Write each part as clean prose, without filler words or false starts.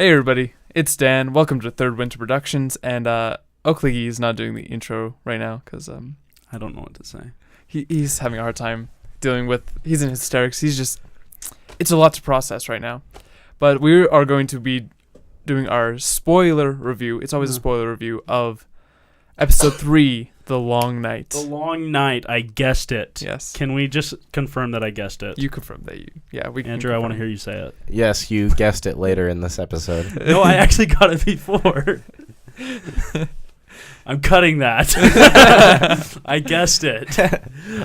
Hey everybody, it's Dan. Welcome to Third Winter Productions, and Oakley is not doing the intro right now because I don't know what to say. He's having a hard time dealing with. He's in hysterics. It's a lot to process right now. But we are going to be doing our spoiler review. It's always a spoiler review of episode 3, The Long Night. The Long Night. I guessed it. Yes. Can we just confirm that I guessed it? You confirmed that we can. Andrew, I want to hear you say it. Yes, you guessed it later in this episode. No, I actually got it before. I'm cutting that. I guessed it.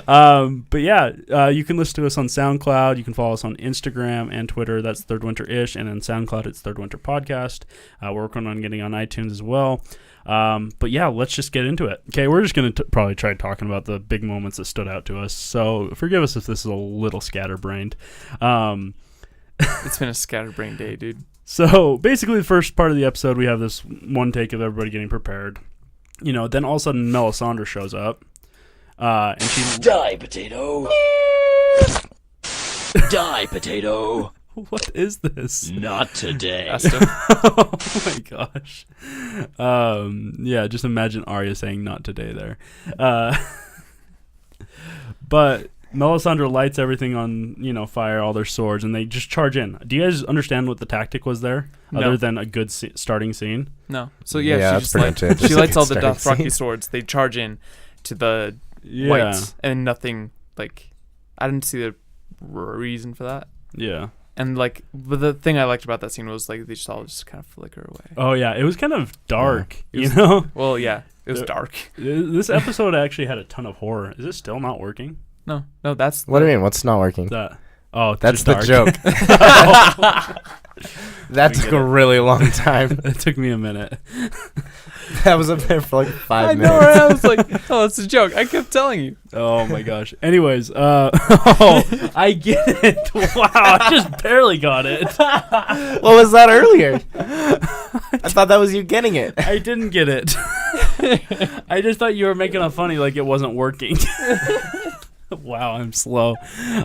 But yeah, you can listen to us on SoundCloud. You can follow us on Instagram and Twitter. That's Third Winter-ish. And on SoundCloud, it's Third Winter Podcast. We're working on getting on iTunes as well. But yeah, let's just get into it. Okay, we're just going to probably try talking about the big moments that stood out to us. So forgive us if this is a little scatterbrained. It's been a scatterbrained day, dude. So basically the first part of the episode, we have this one take of everybody getting prepared. You know, then all of a sudden Melisandre shows up. And she... Die, potato! Die, potato! What is this? Not today. Oh my gosh. Yeah, just imagine Arya saying not today there. But Melisandre lights everything on, fire, all their swords, and they just charge in. Do you guys understand what the tactic was there? No. Other than a good starting scene? No. So Yeah, she that's just pretty much it. she lights all the Starting scene. Dothraki swords. They charge in to the Yeah. whites, and nothing, I didn't see the reason for that. Yeah. And but the thing I liked about that scene was they just all just kind of flicker away. Oh yeah, it was kind of dark, Yeah. Well, yeah, it was dark. This episode actually had a ton of horror. Is it still not working? No, that's What do you mean? What's not working? That's the dark. joke. That took a really long time. It took me a minute. That was up there for 5 I minutes. know, right? I was like, oh, it's a joke. I kept telling you. Oh my gosh. Anyways, I get it. Wow, I just barely got it. What was that earlier? I thought that was you getting it. I didn't get it. I just thought you were making it funny like it wasn't working. Wow, I'm slow.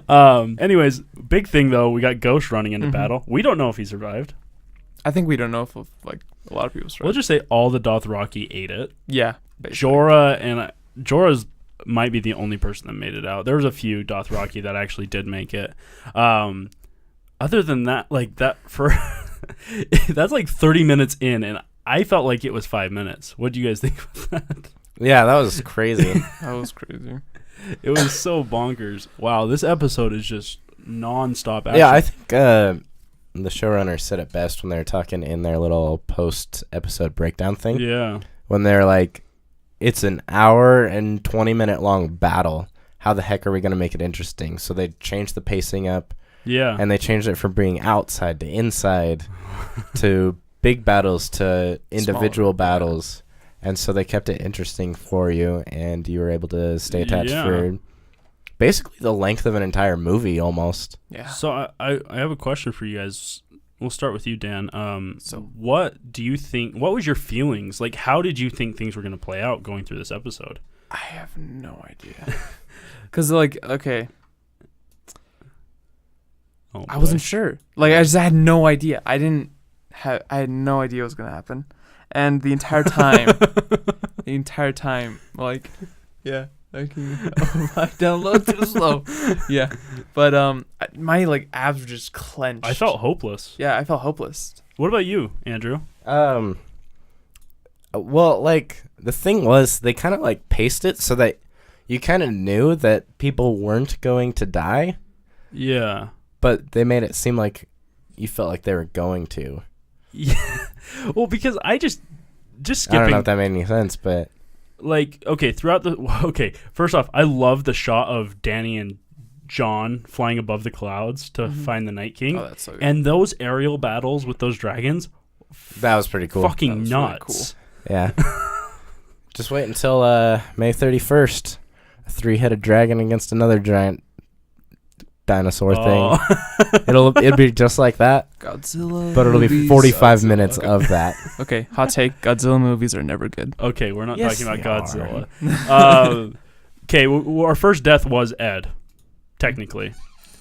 Anyways, big thing though, we got Ghost running into battle. We don't know if he survived. I think we don't know if a lot of people. We'll just say all the Dothraki ate it. Yeah, basically. Jorah's might be the only person that made it out. There was a few Dothraki that actually did make it. Other than that, that's 30 minutes in, and I felt like it was 5 minutes. What do you guys think of that? Yeah, that was crazy. That was crazy. It was so bonkers. Wow, this episode is just non-stop action. Yeah, I think the showrunner said it best when they were talking in their little post-episode breakdown thing. Yeah. When they're like, it's an hour and 20-minute long battle. How the heck are we going to make it interesting? So they changed the pacing up. Yeah. And they changed it from being outside to inside to big battles to individual battles. And so they kept it interesting for you, and you were able to stay attached for basically the length of an entire movie almost. Yeah. So I have a question for you guys. We'll start with you, Dan. So what do you think? What was your feelings? How did you think things were going to play out going through this episode? I have no idea. Because okay. Oh, I wasn't sure. I just had no idea. I had no idea what was gonna happen, and the entire time, yeah, I can download too slow. Yeah, but my abs were just clenched. I felt hopeless. Yeah, I felt hopeless. What about you, Andrew? Well, the thing was, they kind of paced it so that you kind of knew that people weren't going to die. Yeah. But they made it seem like you felt like they were going to. Yeah. Well, because I just skipping. I don't know if that made any sense, but first off, I love the shot of Dany and Jon flying above the clouds to find the Night King. Oh, that's so good. And those aerial battles with those dragons, that was pretty cool. fucking was nuts. really Yeah. Just wait until May 31st. A 3-headed dragon against another giant dinosaur thing. It'll be just like that, Godzilla, but it'll be movies. 45 minutes of that. Okay, hot take: Godzilla movies are never good. Okay, we're not Yes, talking about they Godzilla. Okay, our first death was Ed, technically.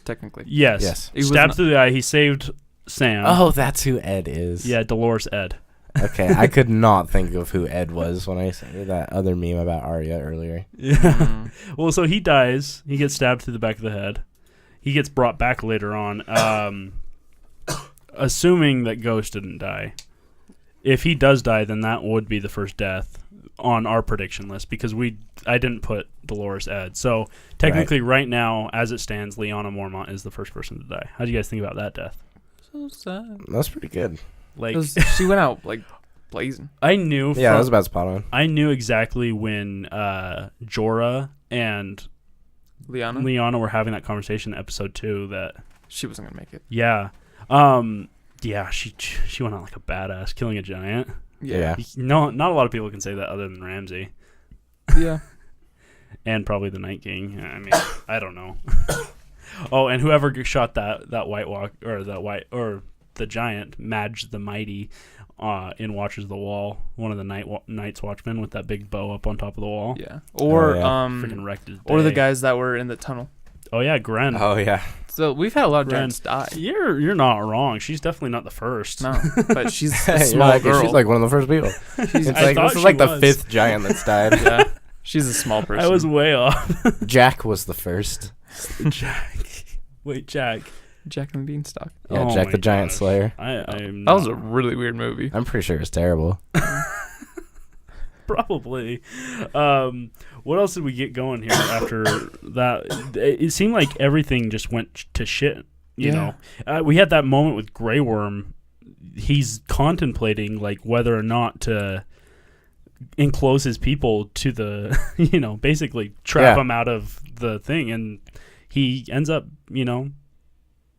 Technically, Yes. Yes. He was Stabbed not- through the eye. He saved Sam. Oh, that's who Ed is. Yeah, Dolores Ed. Okay, I could not think of who Ed was when I said that other meme about Arya earlier. Yeah. Mm. Well, so he dies. He gets stabbed through the back of the head. He gets brought back later on, assuming that Ghost didn't die. If he does die, then that would be the first death on our prediction list because I didn't put Dolores Ed. So technically, right now, as it stands, Lyanna Mormont is the first person to die. How do you guys think about that death? So sad. That's pretty good. Like, 'Cause she went out like blazing. I knew. Yeah, that was about spot on. I knew exactly when Jorah and Lyanna, were having that conversation in episode 2 that she wasn't gonna make it. yeah she went out like a badass killing a giant. Yeah. No, not a lot of people can say that other than Ramsay Yeah. and probably the Night King. I mean, I don't know. Oh, and whoever shot that White Walk or the giant Madge the Mighty in Watchers of the Wall, one of the Night's Watchmen with that big bow up on top of the wall. Yeah. Or Freaking wrecked his day. or the guys that were in the tunnel. Oh yeah, Gren. Oh yeah. So we've had a lot of Ren. giants die. You're not wrong. She's definitely not the first. No, but she's a You're small like- girl. She's like one of the first people. She's, It's I like thought this is she like the was. 5th giant that's died. yeah, she's a small person. I was way off. Jack was the first. Jack. Wait, Jack. Jack and the Beanstalk. Yeah, Oh Jack my the Giant gosh. Slayer. I'm That was not- a really weird movie. I'm pretty sure it's terrible. probably. What else did we get going here after that? It seemed like everything just went to shit. You Yeah. know, we had that moment with Grey Worm. He's contemplating like whether or not to enclose his people to the, basically trap Yeah. him out of the thing, and he ends up,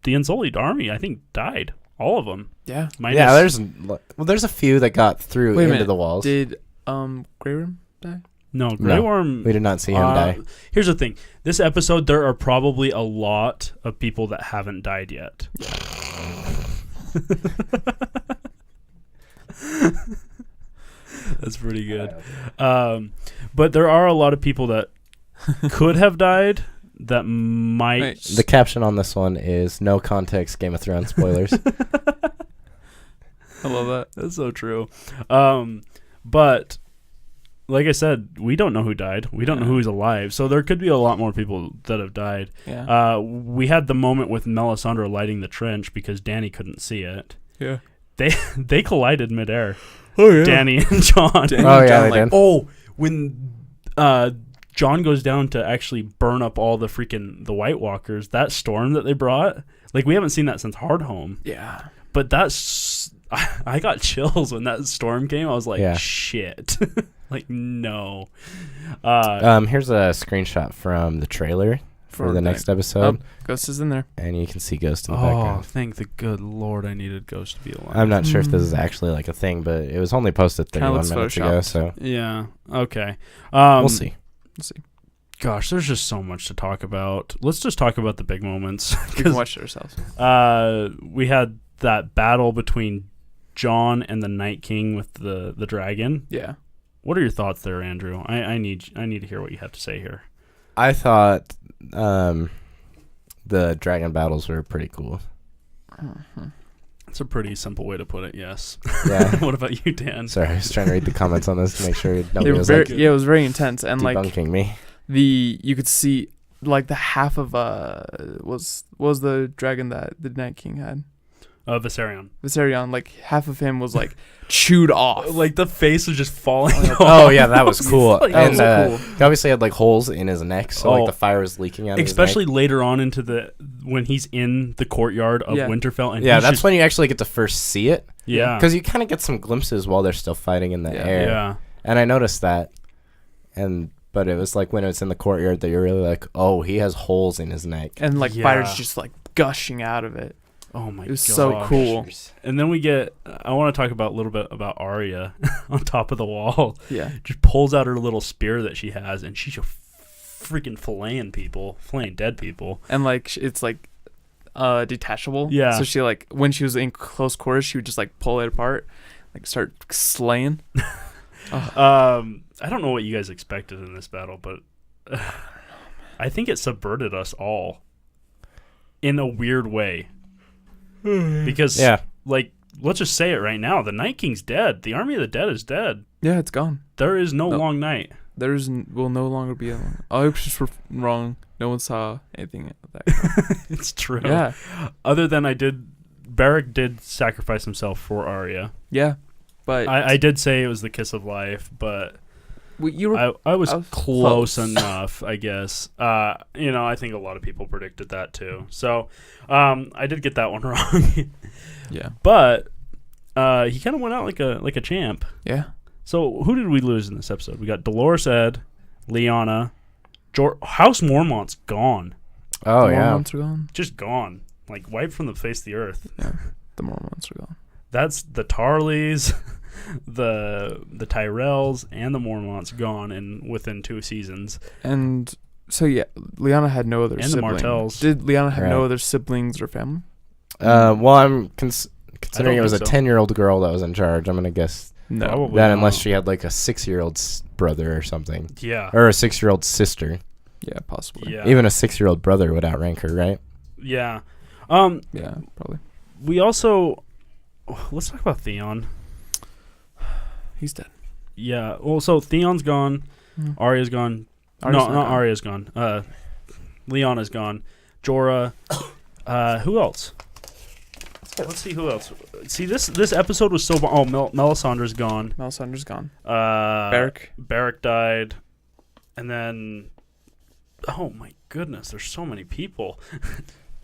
the Unsullied army I think died, all of them. Yeah. Minus, Yeah, there's a few that got through Wait a into minute. the walls. Did Grey Worm die? no Grey No, Worm. we did not see him die. Here's the thing: this episode, there are probably a lot of people that haven't died yet. That's pretty good. But there are a lot of people that could have died that might. Right. The caption on this one is "No context Game of Thrones spoilers." I love that. That's so true. But like I said, we don't know who died. We don't know who's alive. So there could be a lot more people that have died. Yeah. We had the moment with Melisandre lighting the trench because Dany couldn't see it. Yeah. They collided midair. Oh yeah. Dany and Jon. Dany Oh, and yeah, Jon, they like, did. Oh, when Jon goes down to actually burn up all the White Walkers, that storm that they brought, like we haven't seen that since Hardhome. Yeah. But that's I got chills when that storm came. I was like, Yeah. shit. Like, no. Here's a screenshot from the trailer for the next episode, Ghost is in there. and you can see Ghost in the Oh, background. thank the good Lord I needed Ghost to be alive. I'm not sure if this is actually like a thing, but it was only posted Kinda 31 looks minutes ago, photoshopped. so Yeah, okay. we'll see. We'll see. Gosh, there's just so much to talk about. Let's just talk about the big moments. We can watch it ourselves. We had that battle between Jon and the Night King with the dragon. Yeah. What are your thoughts there, Andrew? I need to hear what you have to say here. I thought the dragon battles were pretty cool. It's a pretty simple way to put it, yes. Yeah. What about you, Dan? Sorry, I was trying to read the comments on this to make sure They nobody were was very, like yeah, it was very intense, and like debunking me. you could see like the half of was the dragon that the Night King had. Viserion. Viserion, like half of him was like chewed off. Like the face was just falling off. Oh yeah, that was cool. Like, that and was so cool. he obviously had like holes in his neck, so Oh. like the fire was leaking out. Especially of his later on into when he's in the courtyard of Yeah. Winterfell. And neck. Yeah, he's that's just, when you actually get to first see it, Yeah. because you kind of get some glimpses while they're still fighting in the Yeah. air. Yeah. And I noticed that, but it was like when it was in the courtyard that you're really like, oh, he has holes in his neck. And like Yeah. fire's just like gushing out of it. Oh my god. It was so cool. And then I want to talk about a little bit about Arya on top of the wall. Yeah. Just pulls out her little spear that she has, and she's just freaking filleting dead people. And like it's like detachable. Yeah. So she like when she was in close quarters, she would just like pull it apart, like start slaying. I don't know what you guys expected in this battle, but I think it subverted us all in a weird way. Because, Yeah. like, let's just say it right now. The Night King's dead. The Army of the Dead is dead. Yeah, it's gone. There is no Nope. long night. Will no longer be a long. I was just wrong. No one saw anything like that. It's true. Yeah. Other than Beric did sacrifice himself for Arya. Yeah. But I did say it was the kiss of life, but you were I was I was close close. enough, I guess. I think a lot of people predicted that too. So I did get that one wrong. yeah. But he kind of went out like a champ. Yeah. So who did we lose in this episode? We got Dolores Ed, Lyanna, House Mormont's gone. Oh, The yeah. Mormonts are gone. Just gone. Like wiped from the face of the earth. Yeah. The Mormonts are gone. That's the Tarleys, the Tyrells, and the Mormonts gone within 2 seasons. And so yeah, Lyanna had no other And the siblings. Martells. Did Lyanna have no Right. other siblings or family? Well, I'm considering it was a think so. 10-year-old girl that was in charge. I'm going to guess No. Probably that not. unless she had like a 6-year-old brother or something. Yeah. Or a 6-year-old sister. Yeah, possibly. Yeah. Even a 6-year-old brother would outrank her, right? Yeah. Yeah, probably. We also let's talk about Theon. He's dead. Yeah. Well, so Theon's gone. Mhm. Arya's gone. Arya's Not gone. Arya's gone. Lyanna's gone. Jorah. Who else? Let's see who else. See this episode was so. Melisandre's gone. Melisandre's gone. Beric. Beric. Beric died, and then. Oh my goodness! There's so many people.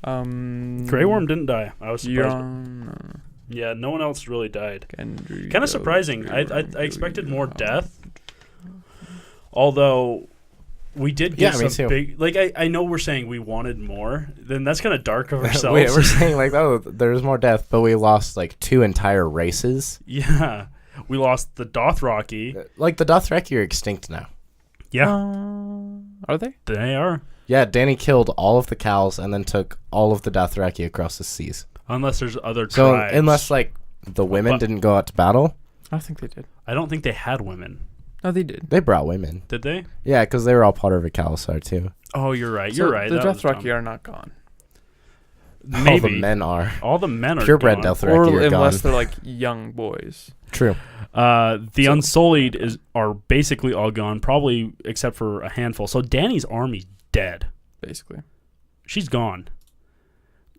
Grey Worm didn't die. I was surprised. Euron, Yeah, no one else really died. Gendry, Kind of surprising. I expected more death. Although we did get me some too. big. Like I know we're saying we wanted more. Then that's kind of dark of ourselves. Wait, we're saying like, oh, there's more death, but we lost like 2 entire races. Yeah, we lost the Dothraki. Like the Dothraki are extinct now. Yeah, Are they? they are. Yeah, Dany killed all of the cows and then took all of the Dothraki across the seas. Unless there's other So tribes. unless like the women But- didn't go out to battle, I think they did. I don't think they had women. No, they did. they brought women. Did they? Yeah, because they were all part of a Khalasar too. Oh, you're right. So You're right. The that was Dothraki dumb. are not gone. Maybe All the men are. All the men are Purebred gone. Dothraki Or are unless gone. they're like young boys. True. The Unsullied are basically all gone, probably except for a handful. So Dany's army's dead. Basically. She's gone.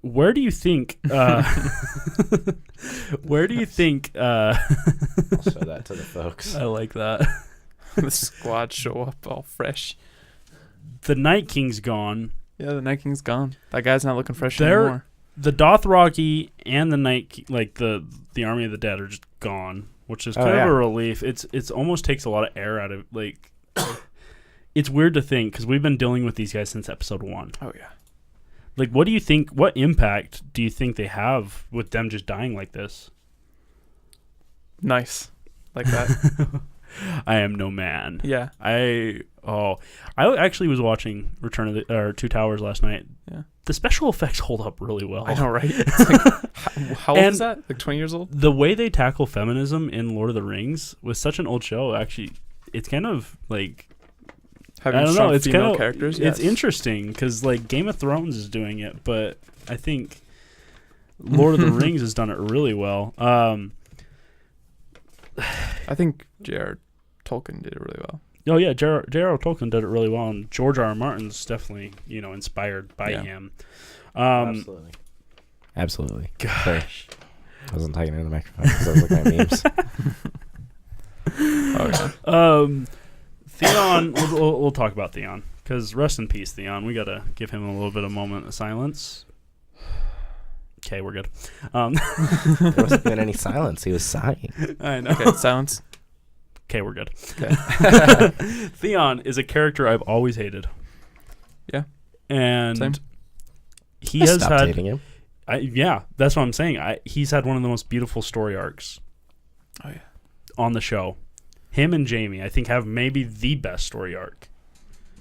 Where do you think? Where do you think? I'll show that to the folks. I like that. The squad show up all fresh. The Night King's gone. Yeah, the Night King's gone. That guy's not looking fresh They're- anymore. The Dothraki and the the Army of the Dead are just gone, which is kind of yeah. a relief. It's almost takes a lot of air out of like. It's weird to think because we've been dealing with these guys since episode 1. Oh, yeah. Like, what do you think? What impact do you think they have with them just dying like this? Nice. Like that. I am no man. Yeah. I actually was watching Two Towers last night. Yeah. The special effects hold up really well. I know, right? It's like, how old And- is that? Like 20 years old? The way they tackle feminism in Lord of the Rings was such an old show. Actually, it's kind of like Having I don't strong know. It's female kind of characters. It's yes. interesting because like Game of Thrones is doing it, but I think Lord of the Rings has done it really well. I think J.R. Tolkien did it really well. Oh yeah, J.R.R. Tolkien did it really well, and George R.R. Martin's definitely inspired by Yeah. him. Absolutely. Absolutely. Sorry. Gosh, I wasn't talking into the microphone because I was looking at memes. Oh, yeah. Theon. We'll talk about Theon because rest in peace, Theon. We gotta give him a little bit of moment of silence. Okay, we're good. There wasn't even any silence. He was sighing. I know. Okay, silence. Okay, we're good. Okay. Theon is a character I've always hated. Yeah. And Same. he I has stopped had hating him. yeah, that's what I'm saying. He's had one of the most beautiful story arcs. Oh, yeah. On the show. Him and Jaime, I think, have maybe the best story arc.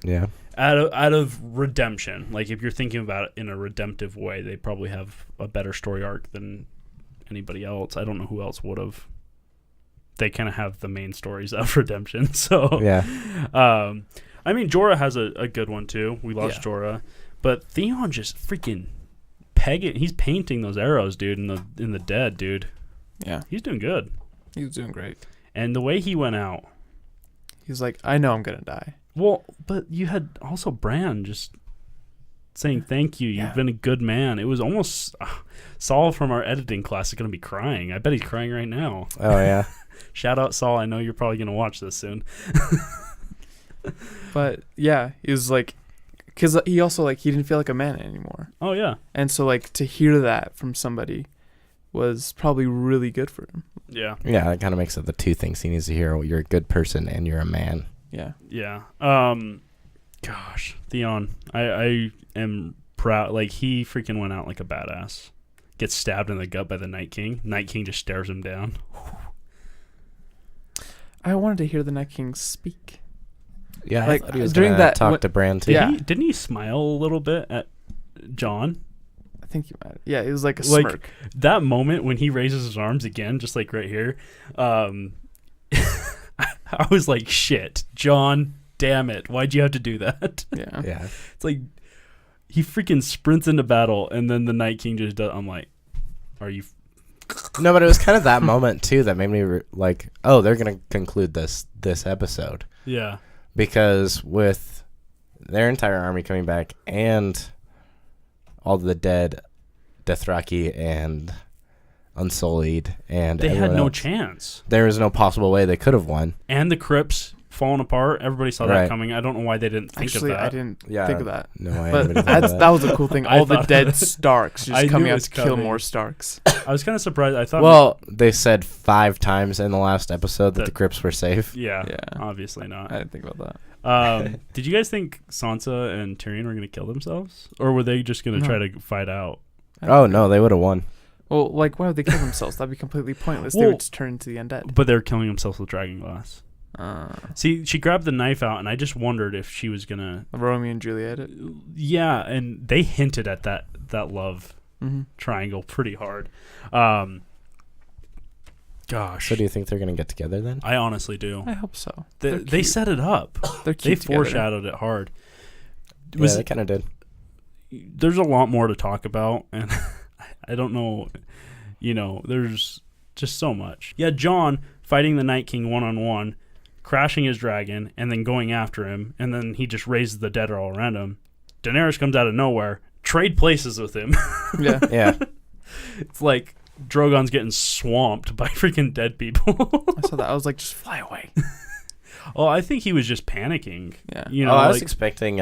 Yeah. Out of redemption. Like, if you're thinking about it in a redemptive way, they probably have a better story arc than anybody else. I don't know who else would have. They kind of have the main stories of redemption. So, Yeah. I mean, Jorah has a good one, too. We lost Yeah. Jorah. But Theon just freaking pegging. He's painting those arrows, dude, in the dead, dude. Yeah, He's doing good. he was doing great. And the way he went out. He's like, I know I'm gonna die. Well, but you had also Bran just saying thank you. You've Yeah. been a good man. It was almost Saul from our editing class is going to be crying. I bet he's crying right now. Oh yeah. Shout out Saul. I know you're probably going to watch this soon. But yeah, he was like, because he also like he didn't feel like a man anymore, Oh, yeah. and so like to hear that from somebody was probably really good for him. Yeah. Yeah, that kind of makes it the two things he needs to hear. You're a good person and you're a man. Yeah, Yeah. Gosh, Theon, I am proud. Like, he freaking went out like a badass. Gets stabbed in the gut by the Night King. Night King just stares him down. I wanted to hear the Night King speak. Yeah, Like, I thought he was during gonna that- talk when- to Bran too. Yeah. Didn't he smile a little bit at Jon? I think you might. Yeah, it was like a Like- smirk. That moment when he raises his arms again, just like right here, I was like, shit, Jon, damn it. Why'd you have to do that? Yeah. Yeah. It's like he freaking sprints into battle and then the Night King just does. I'm like, are you? No, but it was kind of that moment too that made me like, oh, they're gonna conclude this episode, Yeah. because with their entire army coming back and all the dead Dothraki and Unsullied and They had everyone no else, chance. there was no possible way they could have won. And the crypts falling apart. Everybody saw that Right. coming. I don't know why they didn't think Actually, of that. I didn't Yeah, think of that. No way. But anybody thought of that was a cool thing. I All the thought- dead Starks I just coming knew it out was to kill coming. more Starks. I was kind of surprised. I thought. Well, they said 5 times in the last episode that That- the crypts were safe. yeah, Yeah. obviously not. I didn't think about that. Did you guys think Sansa and Tyrion were going to kill themselves, or were they just going to No. try to fight out? Oh no, they would have won. Well, like, why would they kill themselves? That'd be completely pointless. They Well- would just turn into the undead. But they're killing themselves with dragon glass. Uh, See, she grabbed the knife out, and I just wondered if she was gonna. Romeo and Juliet. It. Yeah, and they hinted at that love Mm-hmm. triangle pretty hard. Gosh, So do you think they're gonna get together then? I honestly do. I hope so. They They're they cute. set it up. They're They cute together. foreshadowed it hard. Yeah, they kind of did. There's a lot more to talk about, and I don't know. There's just so much. Yeah, Jon fighting the Night King 1-on-1, crashing his dragon, and then going after him, and then he just raises the dead all around him. Daenerys comes out of nowhere, trade places with him. Yeah. Yeah. It's like Drogon's getting swamped by freaking dead people. I saw that. I was like, just fly away. Oh, I think he was just panicking. Yeah. I was like expecting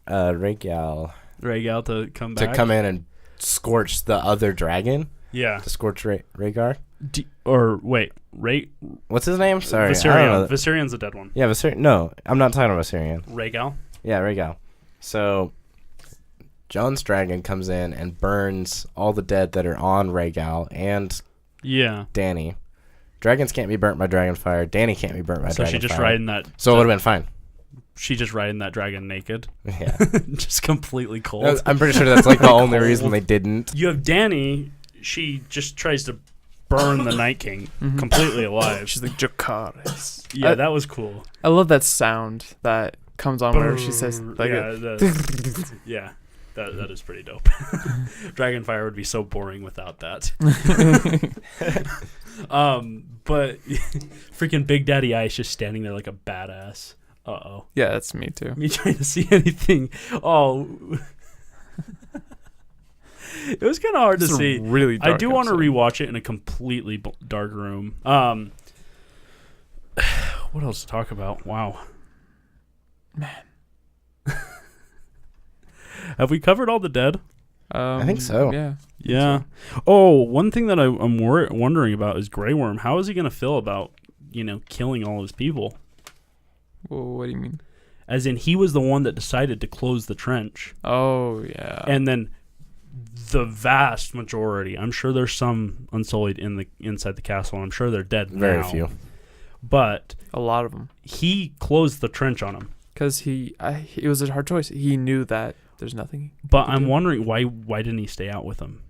Rhaegal Rhaegal to come to back. come in and scorch the other dragon. Yeah. To scorch Rhaegar. What's his name? Sorry, I don't know. Viserion. Viserion's the dead one. Yeah, Viserion. No, I'm not talking about Viserion. Rhaegal. Yeah, Rhaegal. So, Jon's dragon comes in and burns all the dead that are on Rhaegal and Yeah. Dany. Dragons can't be burnt by dragon fire. Dany can't be burnt by So dragon she just fire. riding that. So it would have been fine. She just riding that dragon naked, Yeah. just completely cold. I'm pretty sure that's like the only Cold. reason they didn't. You have Dany. She just tries to burn the Night King Mhm. completely alive. She's like, Jacares. Yeah, that was cool. I love that sound that comes on whenever she says, like, yeah, yeah, that is pretty dope. Dragonfire would be so boring without that. But freaking Big Daddy Ice just standing there like a badass. Uh-oh. yeah, that's me too. Me trying to see anything. Oh. It was kind of hard to It's a see. really I dark do want to episode. rewatch it in a completely dark room. What else to talk about? Wow. Man. Have we covered all the dead? I think so. Yeah. Yeah. Oh, one thing that I'm wondering about is Grey Worm. How is he going to feel about, killing all his people? Well, what do you mean? As in, he was the one that decided to close the trench. Oh, yeah. And then the vast majority, I'm sure there's some Unsullied inside the castle. I'm sure they're dead Very now. few. But a lot of them. he closed the trench on him. Because it was a hard choice. He knew that there's nothing. But he I'm did. wondering why didn't he stay out with them?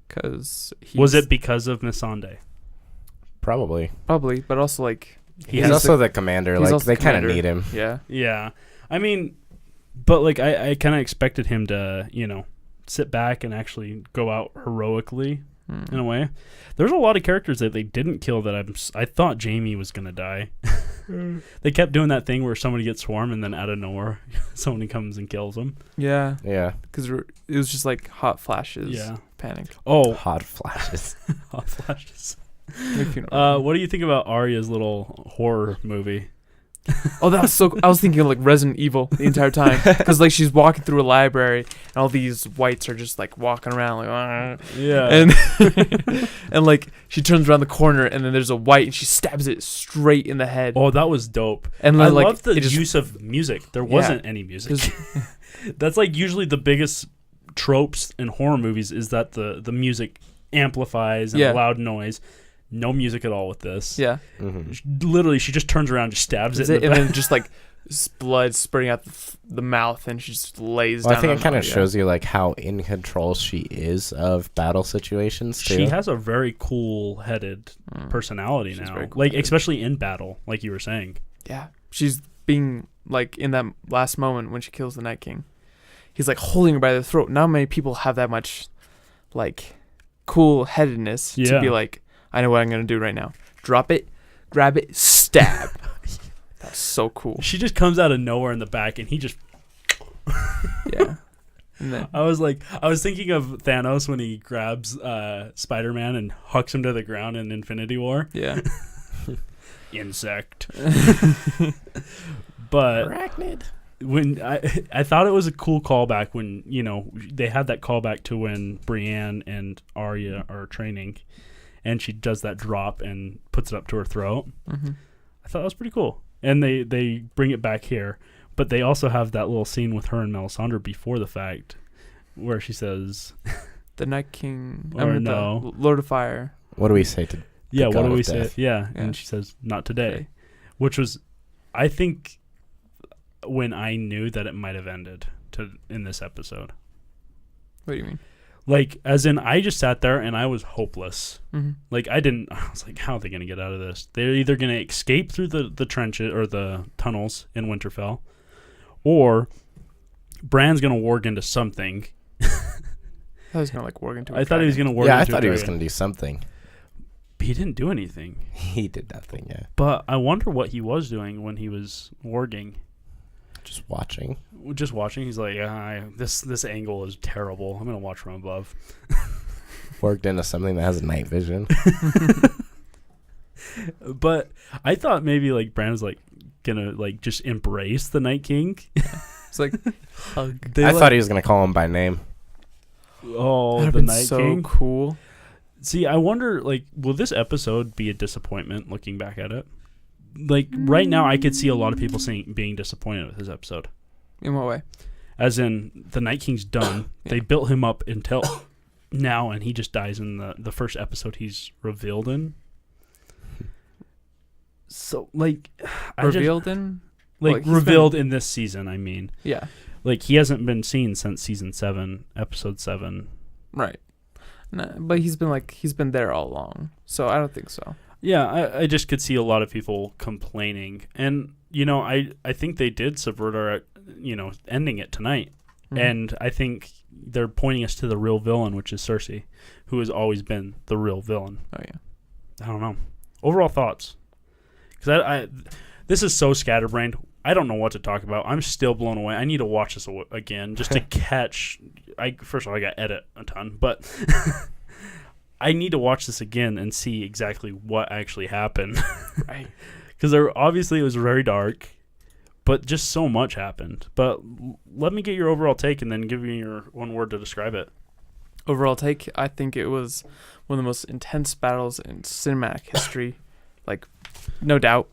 Because Was it because of Missandei? Probably. Probably, but also, like, He's also the commander. he's Like, also they the kind of commander. need him. yeah. Yeah. I mean, but like I kind of expected him to, sit back and actually go out heroically in a way. There's a lot of characters that they didn't kill that I thought Jamie was gonna die. They kept doing that thing where somebody gets swarmed and then out of nowhere somebody comes and kills them. Yeah, Yeah. because it was just like hot flashes. Yeah. Panic. Oh, Hot flashes. hot flashes. If you know. What do you think about Arya's little horror movie? Oh, that was so. I was thinking of like Resident Evil the entire time because like she's walking through a library and all these whites are just like walking around like, Yeah. and and like she turns around the corner and then there's a white and she stabs it straight in the head. Oh, that was dope. And I then, like, love the it just- use of music. There wasn't any music. That's like usually the biggest tropes in horror movies is that the music amplifies and Yeah. loud noise. No music at all with this. Yeah, Literally, she just turns around, just stabs that's it, it, in and the then just like blood spurting out the mouth and she just lays Well, down. I think on it kind of Arya. shows you like how in control she is of battle situations too. She has a very cool-headed personality She's now, very like cool-headed. especially in battle, like you were saying. Yeah, she's being like in that last moment when she kills the Night King. He's like holding her by the throat. Not many people have that much, like, cool-headedness to Yeah. be like, I know what I'm gonna do right now. Drop it, grab it, stab. That's so cool. She just comes out of nowhere in the back, and he just. Yeah. And then, I was thinking of Thanos when he grabs Spider-Man and hucks him to the ground in Infinity War. yeah. Insect. But Arachnid. when I thought it was a cool callback when they had that callback to when Brienne and Arya are training, and she does that drop and puts it up to her throat. Mm-hmm. I thought that was pretty cool, and they bring it back here, but they also have that little scene with her and Melisandre before the fact, where she says, The Night King. Or no. The Lord of Fire. What do we say to? "Yeah, what god do of we say?" death. Yeah, Yeah. and she says, "Not today," Okay. which was, I think, when I knew that it might have ended in this episode. What do you mean? Like, as in, I just sat there and I was hopeless. Mm-hmm. Like, I was like, how are they going to get out of this? They're either going to escape through the trenches or the tunnels in Winterfell, or Bran's going to warg into something. I thought he was gonna like warg into. I thought he was going to warg Yeah, I into a thought he was dragon. going to do something. But he didn't do anything. He did nothing. Yeah, But I wonder what he was doing when he was warging. just watching. Just watching, he's like, this angle is terrible. I'm going to watch from above. Worked into something that has night vision. But I thought maybe like Bran was like gonna like just embrace the Night King. It's like hug. I thought he was going to call him by name. Oh, That'd have the been Night so King. cool. See, I wonder, like, will this episode be a disappointment looking back at it? Like, right now, I could see a lot of people being disappointed with this episode. In what way? As in, the Night King's done. Yeah. They built him up until now, and he just dies in the first episode he's revealed in. So, like, Revealed in? like, Like, he's revealed in this season, I mean. Yeah. Like, he hasn't been seen since season 7, episode 7. Right. No, but he's been there all along. So I don't think so. Yeah, I just could see a lot of people complaining. And, I think they did subvert our, ending it tonight. Mhm. And I think they're pointing us to the real villain, which is Cersei, who has always been the real villain. Oh yeah. I don't know. Overall thoughts? Because this is so scatterbrained. I don't know what to talk about. I'm still blown away. I need to watch this again just to catch. First of all, I got to edit a ton, but I need to watch this again and see exactly what actually happened. Right. Because obviously it was very dark, but just so much happened. But let me get your overall take and then give me your one word to describe it. Overall take, I think it was one of the most intense battles in cinematic history. Like, no doubt.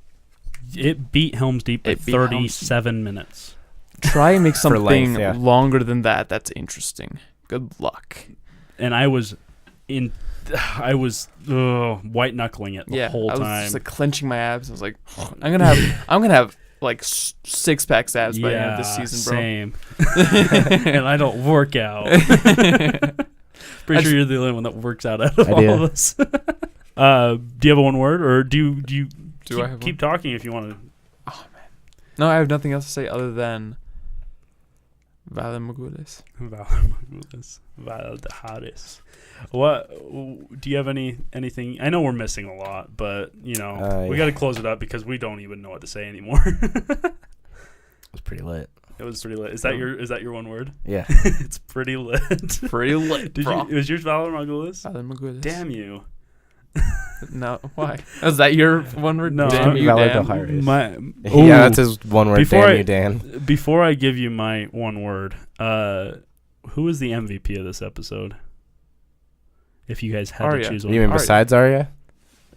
It beat Helm's Deep by It beat Helm's 37 minutes. Try and make For something length, yeah. longer than that. That's interesting. Good luck. And I was white knuckling it the whole I was time. just like clenching my abs. I was like, I'm gonna have like 6-pack abs by the end of this season, bro. Same. And I don't work out. Pretty sure you're the only one that works out of I all do. of us. Do you have a one word, or do you Do I have keep talking if you want to? No, I have nothing else to say other than Valar Morghulis. Valar Morghulis. Valdaharis. What do you have anything? I know we're missing a lot, but we got to close it up because we don't even know what to say anymore. It was pretty lit. It was pretty lit. Is that your one word? Yeah. It's pretty lit. Pretty lit, bro. Was yours Valar Morghulis? Valar Morghulis. Damn you. No, why? Was that your one word? No, Damn you, Valar Dan. Dohaeris. Ooh. Yeah, that's his one word. Before Damn I- you, Dan. Before I give you my one word, who is the MVP of this episode? If you guys had Arya. to choose one. You mean Arya. besides Arya?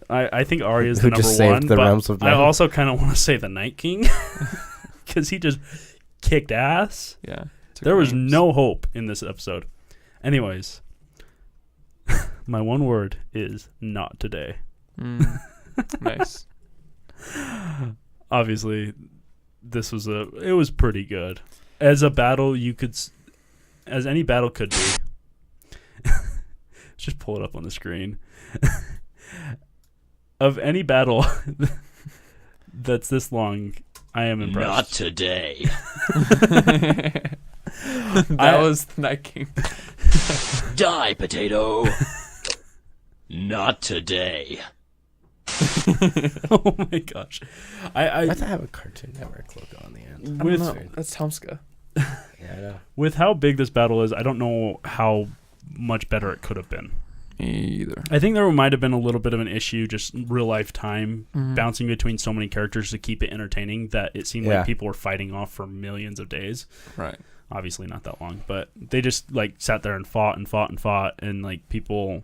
I think Arya is Who the just number saved one, the but realms of I men? also kind of want to say the Night King because he just kicked ass. Yeah. There was names. no hope in this episode. Anyways, my one word is not today. Nice. Obviously, it was pretty good. As a battle, as any battle could be. Just pull it up on the screen. Of any battle that's this long, I am impressed. Not today. That was the Night King. Die, potato. Not today. Oh my gosh. Why does it have a Cartoon Network logo on the end? I don't know. That's Tomska. Yeah, I know. With how big this battle is, I don't know how much better it could have been. Either. I think there might have been a little bit of an issue, just real life time Mhm. bouncing between so many characters to keep it entertaining that it seemed Yeah. like people were fighting off for millions of days. Right. Obviously not that long, but they just like sat there and fought and fought and fought, and like people,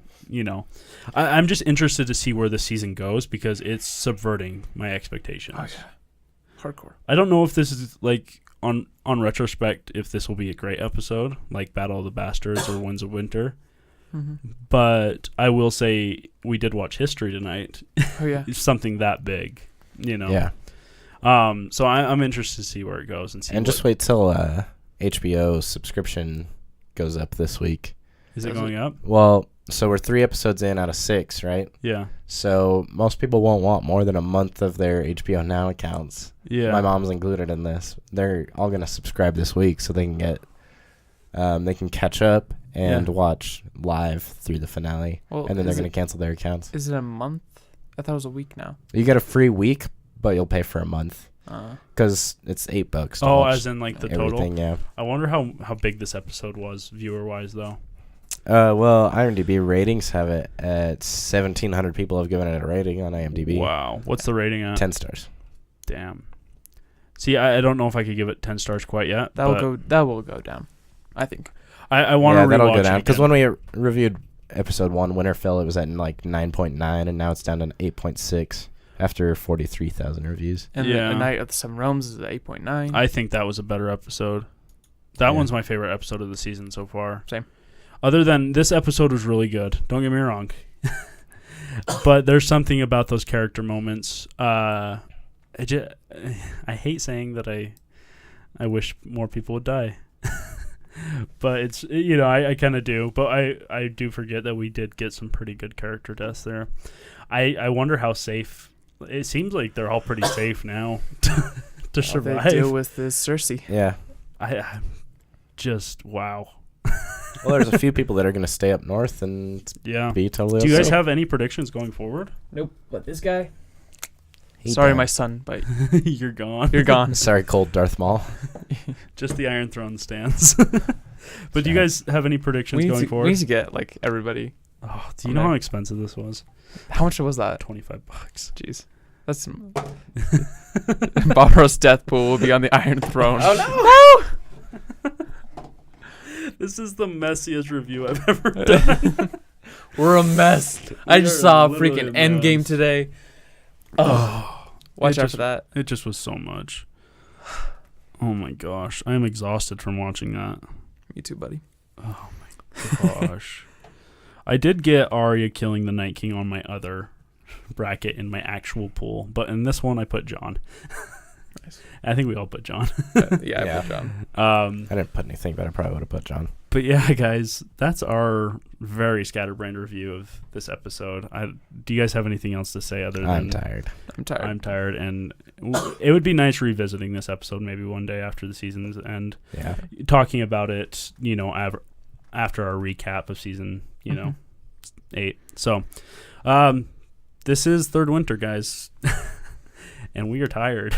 I'm just interested to see where the season goes because it's subverting my expectations. Oh yeah. Hardcore. I don't know if this is like on retrospect if this will be a great episode like Battle of the Bastards or Winds of Winter. Mm-hmm. But I will say we did watch history tonight. Oh yeah. It's something that big, Yeah. So I'm interested to see where it goes and see. And just wait till HBO subscription goes up this week. Is it going up? Well, so we're 3 episodes in out of 6, right? Yeah. So most people won't want more than a month of their HBO Now accounts. Yeah. My mom's included in this. They're all gonna subscribe this week so they can get, they can catch up and watch live through the finale, Well, and then they're is gonna it- cancel their accounts. Is it a month? I thought it was a week now. You get a free week, but you'll pay for a month Uh, because it's $8 to Oh, watch as in like the everything. total. Yeah. I wonder how big this episode was viewer wise though. Well, IMDb ratings have it at 1,700 people have given it a rating on IMDb. Wow. What's the rating at? 10 stars. Damn. See, I don't know if I could give it 10 stars quite yet. that will go down. I think. I want to that'll rewatch go it down because again. when we reviewed episode 1, Winterfell, it was at like 9.9, and now it's down to 8.6 after 43,000 reviews. And Yeah. the Night of the Seven Realms is at 8.9. I think that was a better episode. That Yeah. one's my favorite episode of the season so far. Same. Other than this episode was really good. Don't get me wrong. But there's something about those character moments. I hate saying that I wish more people would die. But it's, I kind of do. But I do forget that we did get some pretty good character deaths there. I wonder how safe. It seems like they're all pretty safe now to survive. They deal with this Cersei. Yeah. I just, wow. Well, there's a few people that are going to stay up north and Yeah. be totally Do you guys okay. have any predictions going forward? Nope. But this guy. He Sorry, died. my son, but You're gone. you're gone. Sorry, cold Darth Maul. Just the Iron Throne stands. But do you guys have any predictions going we forward? need to get like everybody. Oh, do you know how expensive this was? How much was that? $25. Jeez. That's Balrog's death pool will be on the Iron Throne. Oh, no! This is the messiest review I've ever done. We're a mess. I We just are saw literally freaking a Endgame mess. today. Oh, watch It out just- for that. It just was so much. Oh my gosh. I am exhausted from watching that. Me too, buddy. Oh my gosh. I did get Arya killing the Night King on my other bracket in my actual pool, but in this one I put Jon. Nice. I think we all put Jon. Yeah, Yeah. I put John. I didn't put anything, but I probably would have put John. But yeah, guys, that's our very scatterbrained review of this episode. Do you guys have anything else to say other than I'm tired. I'm tired, and it would be nice revisiting this episode maybe one day after the season's end, talking about it, after our recap of season, 8. So, this is Third Winter, guys, and we are tired.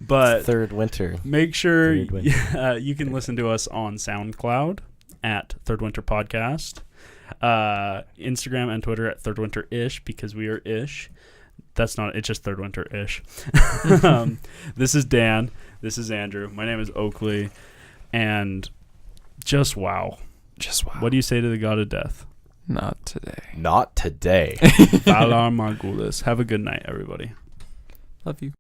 But Third Winter. Make sure you can listen to us on SoundCloud at Third Winter Podcast, Instagram and Twitter at Third Winter Ish, because we are ish. It's just Third Winter Ish. This is Dan. This is Andrew. My name is Oakley, and just wow. What do you say to the god of death? Not today. Not today. Valar Morghulis. Have a good night, everybody. Love you.